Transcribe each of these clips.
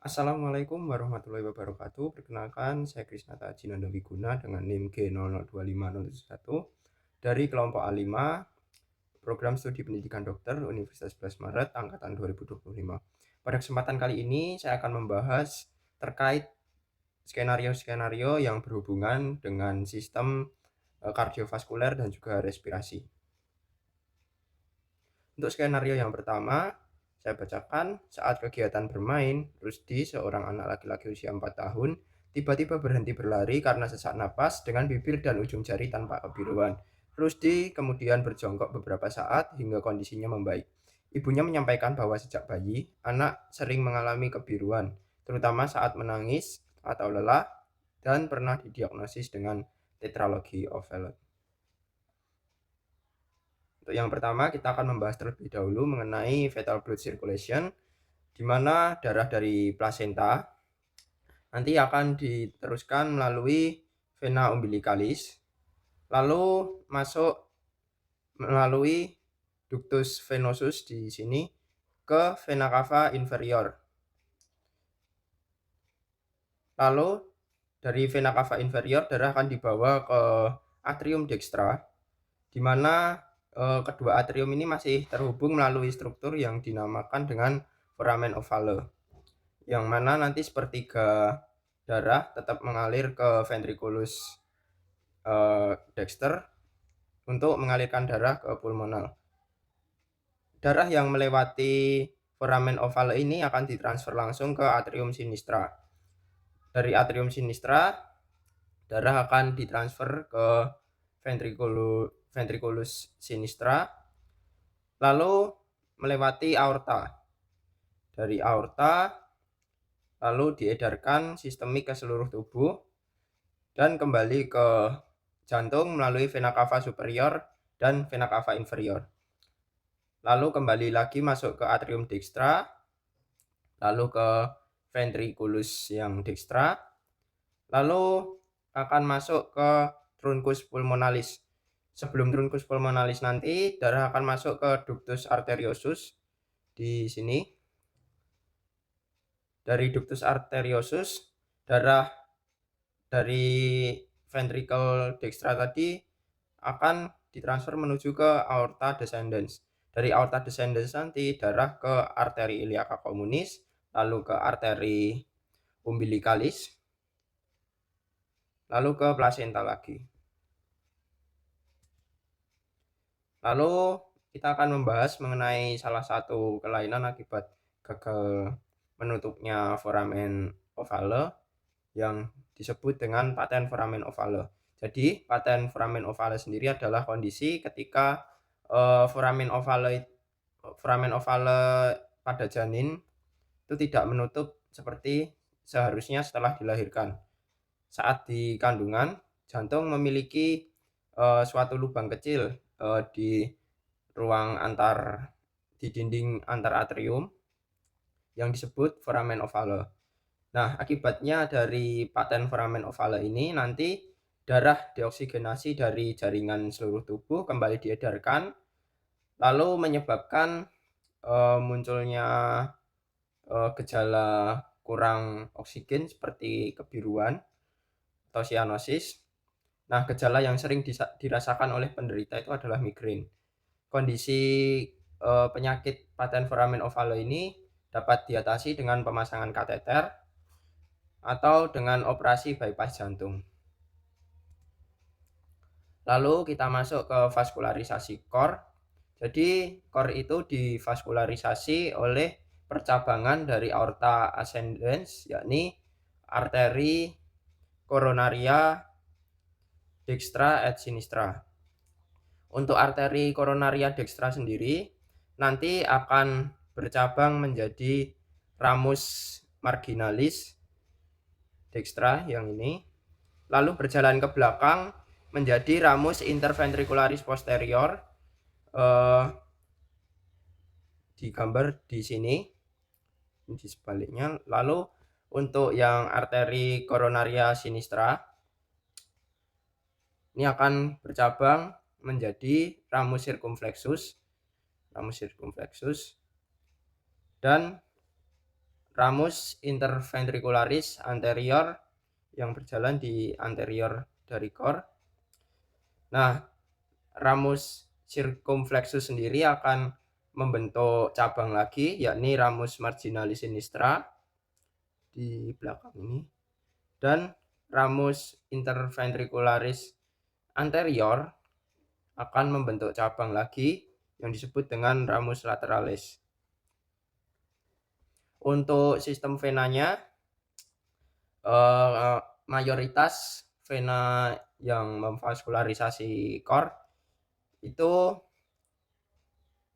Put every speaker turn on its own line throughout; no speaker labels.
Assalamualaikum warahmatullahi wabarakatuh. Perkenalkan, saya Krisnata Jinanda Wiguna dengan NIM G002501 dari kelompok A5, Program Studi Pendidikan Dokter Universitas 11 Maret angkatan 2025. Pada kesempatan kali ini saya akan membahas terkait skenario-skenario yang berhubungan dengan sistem kardiovaskuler dan juga respirasi. Untuk skenario yang pertama, saya bacakan. Saat kegiatan bermain, Rusdi, seorang anak laki-laki usia 4 tahun, tiba-tiba berhenti berlari karena sesak napas dengan bibir dan ujung jari tanpa kebiruan. Rusdi kemudian berjongkok beberapa saat hingga kondisinya membaik. Ibunya menyampaikan bahwa sejak bayi, anak sering mengalami kebiruan, terutama saat menangis atau lelah, dan pernah didiagnosis dengan tetralogy of Fallot. Untuk yang pertama, kita akan membahas terlebih dahulu mengenai fetal blood circulation, di mana darah dari plasenta nanti akan diteruskan melalui vena umbilicalis, lalu masuk melalui ductus venosus di sini ke vena cava inferior. Lalu dari vena cava inferior darah akan dibawa ke atrium dextra, di mana kedua atrium ini masih terhubung melalui struktur yang dinamakan dengan foramen ovale, yang mana nanti sepertiga darah tetap mengalir ke ventriculus dexter untuk mengalirkan darah ke pulmonal. Darah yang melewati foramen ovale ini akan ditransfer langsung ke atrium sinistra. Dari atrium sinistra, darah akan ditransfer ke ventriculus sinistra, lalu melewati aorta. Dari aorta lalu diedarkan sistemik ke seluruh tubuh dan kembali ke jantung melalui vena cava superior dan vena cava inferior. Lalu kembali lagi masuk ke atrium dextra, lalu ke ventriculus yang dextra, lalu akan masuk ke truncus pulmonalis. Sebelum truncus pulmonalis nanti darah akan masuk ke ductus arteriosus di sini. Dari ductus arteriosus, darah dari ventricle dextra tadi akan ditransfer menuju ke aorta descendens. Dari aorta descendens nanti darah ke arteri iliaca communis, lalu ke arteri umbilicalis, lalu ke plasenta lagi. Lalu kita akan membahas mengenai salah satu kelainan akibat gagal menutupnya foramen ovale yang disebut dengan paten foramen ovale. Jadi paten foramen ovale sendiri adalah kondisi ketika foramen ovale pada janin itu tidak menutup seperti seharusnya setelah dilahirkan. Saat di kandungan, jantung memiliki suatu lubang kecil di ruang di dinding antar atrium yang disebut foramen ovale. Nah, akibatnya dari paten foramen ovale ini nanti darah deoksigenasi dari jaringan seluruh tubuh kembali diedarkan, lalu menyebabkan munculnya gejala kurang oksigen seperti kebiruan atau sianosis. Nah, gejala yang sering dirasakan oleh penderita itu adalah migrain. Kondisi penyakit paten foramen ovale ini dapat diatasi dengan pemasangan kateter atau dengan operasi bypass jantung. Lalu kita masuk ke vaskularisasi core. Jadi core itu divaskularisasi oleh percabangan dari aorta ascendens, yakni arteri coronaria dextra et sinistra. Untuk arteri coronaria dextra sendiri nanti akan bercabang menjadi ramus marginalis dextra yang ini, lalu berjalan ke belakang menjadi ramus interventricularis posterior digambar di sini di sebaliknya. Lalu untuk yang arteri coronaria sinistra ini akan bercabang menjadi ramus circumflexus dan ramus interventricularis anterior yang berjalan di anterior dari core. Nah, ramus circumflexus sendiri akan membentuk cabang lagi, yakni ramus marginalis sinistra di belakang ini, dan ramus interventricularis anterior akan membentuk cabang lagi yang disebut dengan ramus lateralis. Untuk sistem venanya, mayoritas vena yang memvaskularisasi core itu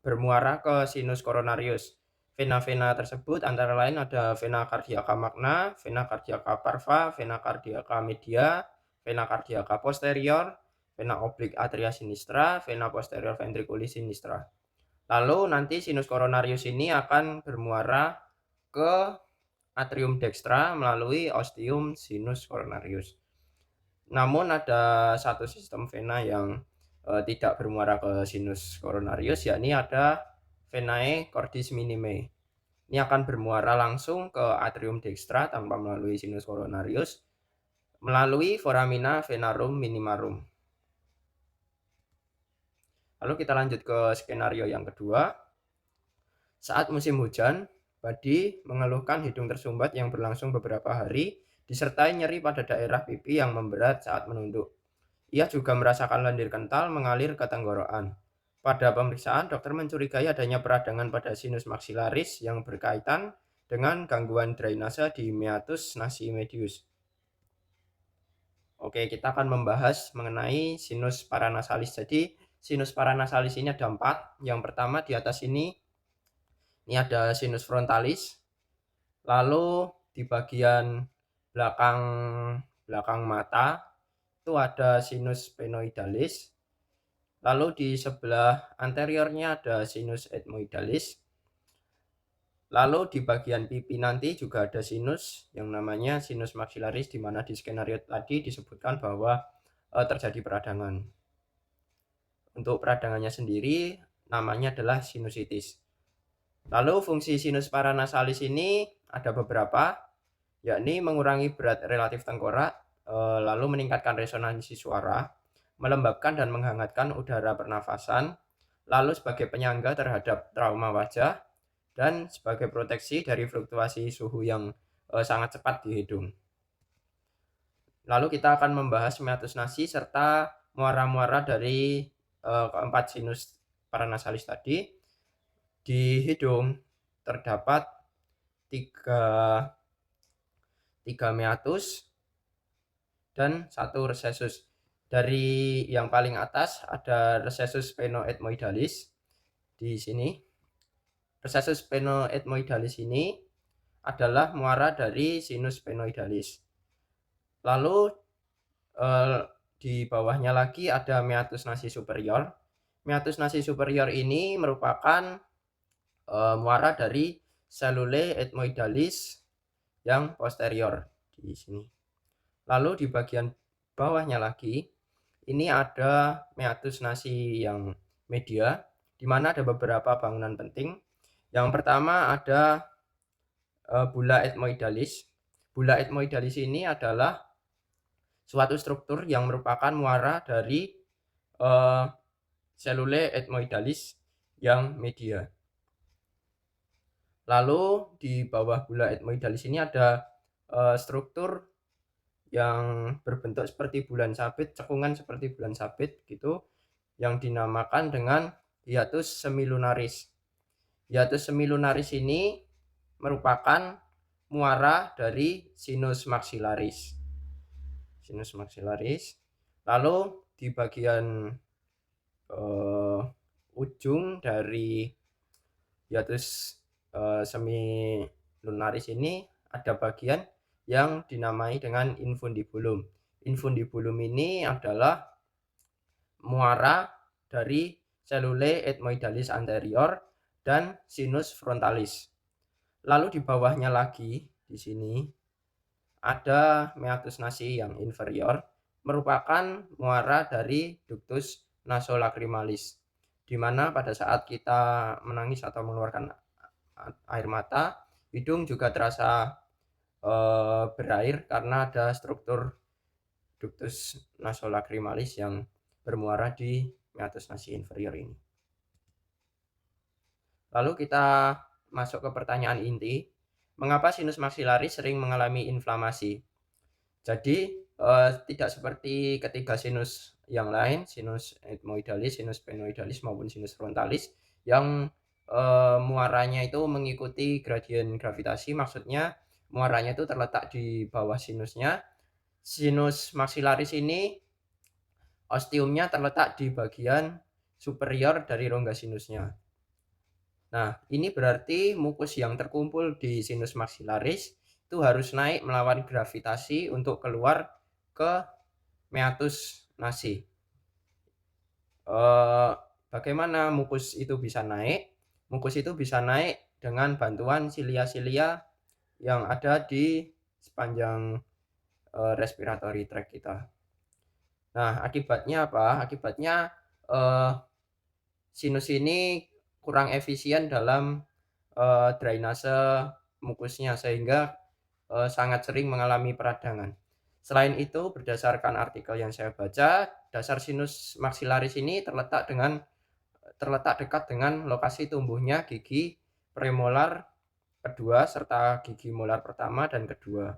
bermuara ke sinus coronarius. Vena-vena tersebut antara lain ada vena cardiaca magna, vena cardiaca parva, vena cardiaca media, vena cardiaca posterior, vena oblique atria sinistra, vena posterior ventriculis sinistra. Lalu nanti sinus coronarius ini akan bermuara ke atrium dextra melalui ostium sinus coronarius. Namun ada satu sistem vena yang tidak bermuara ke sinus coronarius, yakni ada venae cordis minime. Ini akan bermuara langsung ke atrium dextra tanpa melalui sinus coronarius melalui foramina venarum minimarum. Lalu kita lanjut ke skenario yang kedua. Saat musim hujan, Badi mengeluhkan hidung tersumbat yang berlangsung beberapa hari disertai nyeri pada daerah pipi yang memberat saat menunduk. Ia juga merasakan lendir kental mengalir ke tenggorokan. Pada pemeriksaan, dokter mencurigai adanya peradangan pada sinus maxillaris yang berkaitan dengan gangguan drainase di meatus nasi medius. Oke, kita akan membahas mengenai sinus paranasalis. Jadi, sinus paranasalis ini ada 4. Yang pertama di atas ini ada sinus frontalis. Lalu di bagian belakang mata itu ada sinus sphenoidalis. Lalu di sebelah anteriornya ada sinus ethmoidalis. Lalu di bagian pipi nanti juga ada sinus yang namanya sinus maxillaris, di mana di skenario tadi disebutkan bahwa terjadi peradangan. Untuk peradangannya sendiri namanya adalah sinusitis. Lalu fungsi sinus paranasalis ini ada beberapa, yakni mengurangi berat relatif tengkorak, lalu meningkatkan resonansi suara, melembabkan dan menghangatkan udara pernafasan, lalu sebagai penyangga terhadap trauma wajah, dan sebagai proteksi dari fluktuasi suhu yang sangat cepat di hidung. Lalu kita akan membahas meatus nasi serta muara-muara dari keempat sinus paranasalis tadi. Di hidung terdapat tiga meatus dan 1 recessus. Dari yang paling atas ada recessus sphenoethmoidalis di sini. Recessus sphenoethmoidalis ini adalah muara dari sinus sphenoidalis. Lalu di bawahnya lagi ada meatus nasi superior. Meatus nasi superior ini merupakan muara dari cellulae ethmoidalis yang posterior di sini. Lalu di bagian bawahnya lagi ini ada meatus nasi yang media, di mana ada beberapa bangunan penting. Yang pertama ada bulla ethmoidalis. Bulla ethmoidalis ini adalah suatu struktur yang merupakan muara dari cellulae ethmoidalis yang media. Lalu di bawah bulla ethmoidalis ini ada struktur yang berbentuk seperti bulan sabit, cekungan seperti bulan sabit gitu, yang dinamakan dengan hiatus semilunaris. Hiatus semilunaris ini merupakan muara dari sinus maxillaris. Sinus maxillaris. Lalu di bagian ujung dari hiatus semilunaris ini ada bagian yang dinamai dengan infundibulum. Infundibulum ini adalah muara dari cellulae ethmoidalis anterior dan sinus frontalis. Lalu di bawahnya lagi di sini ada meatus nasi yang inferior, merupakan muara dari ductus nasolacrimalis, di mana pada saat kita menangis atau mengeluarkan air mata Hidung juga terasa berair karena ada struktur ductus nasolacrimalis yang bermuara di meatus nasi inferior ini. Lalu kita masuk ke pertanyaan inti, mengapa sinus maksilaris sering mengalami inflamasi? Jadi tidak seperti ketiga sinus yang lain, sinus ethmoidalis, sinus sphenoidalis maupun sinus frontalis yang muaranya itu mengikuti gradien gravitasi, maksudnya muaranya itu terletak di bawah sinusnya. Sinus maksilaris ini ostiumnya terletak di bagian superior dari rongga sinusnya. Nah, ini berarti mukus yang terkumpul di sinus maksilaris itu harus naik melawan gravitasi untuk keluar ke meatus nasi. Bagaimana mukus itu bisa naik? Mukus itu bisa naik dengan bantuan silia-silia yang ada di sepanjang respiratory tract kita. Nah, akibatnya apa? Akibatnya sinus ini kurang efisien dalam drainase mukusnya sehingga sangat sering mengalami peradangan. Selain itu, berdasarkan artikel yang saya baca, dasar sinus maksilaris ini terletak dekat dengan lokasi tumbuhnya gigi premolar kedua serta gigi molar pertama dan kedua.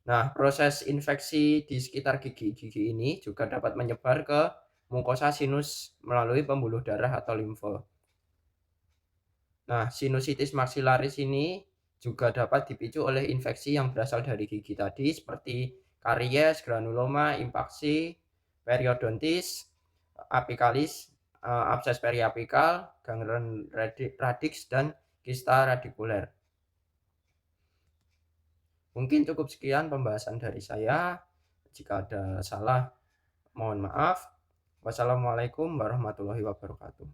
Nah, proses infeksi di sekitar gigi-gigi ini juga dapat menyebar ke mukosa sinus melalui pembuluh darah atau limfe. Nah, sinusitis maksilaris ini juga dapat dipicu oleh infeksi yang berasal dari gigi tadi seperti karies, granuloma, impaksi, periodontis, apikalis, abses periapikal, gangren radix, dan kista radikuler. Mungkin cukup sekian pembahasan dari saya. Jika ada salah, mohon maaf. Wassalamualaikum warahmatullahi wabarakatuh.